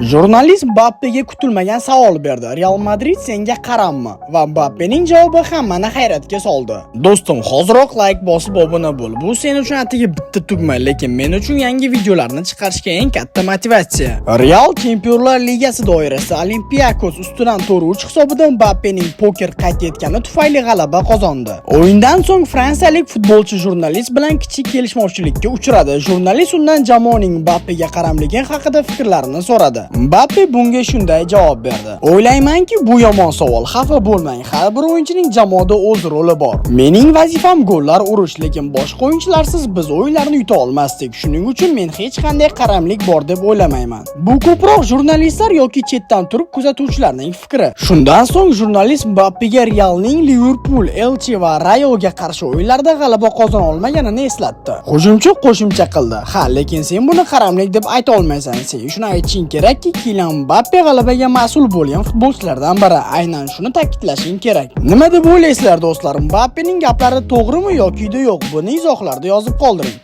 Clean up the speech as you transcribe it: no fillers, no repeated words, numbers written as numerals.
Jurnalist Mbappe'ga kutilmagan savol berdi. Real Madrid senga qarammi? Va Mbappening javobi hammani hayratga soldi. Do'stim, hoziroq like bosib obuna bo'l. Bu sen uchun atigi bitta tugma, lekin men uchun yangi videolarni chiqarishga eng katta motivatsiya. Real Chempionlar Ligasi doirasida Olympiakos ustidan 4-3 hisobida Mbappening poker qayd etgani tufayli g'alaba qozondi. O'yindan so'ng fransiyalik futbolchi jurnalist bilan kichik kelishmovchilikka uchradi. Jurnalist undan jamoaning Mbappega qaramligi haqida fikrlarini so'radi. Mbappe bunga shunday javob berdi. O'ylaymanki, bu yomon savol. Xafa bo'lmang. Har bir o'yinchining jamoada o'z roli bor. Mening vazifam gollar urish, lekin boshqa o'yinchilarsiz biz o'yinlarni yuta olmasdik. Shuning uchun men hech qanday qaramlik bor deb o'ylamayman. Bu ko'proq jurnalistlar yoki chetdan turib kuzatuvchilarning fikri. Shundan so'ng jurnalist Mbappega Realning Liverpool, Elche va Rayoga qarshi o'yinlarda g'alaba qozona olmaganini eslatdi. Hujumchi qo'shimcha qildi. Ha, lekin sen buni qaramlik deb ayta olmaysan. Sen shuni aytishing kerak. Kylian Mbappe g'alabaga mas'ul bo'lgan futbolchilardan biri. Aynan shuni ta'kidlashing kerak. Nima deb o'ylaysizlar do'stlar? Mbappening gaplari to'g'rimi yoki yo'q? Buni izohlarda yozib qoldiring.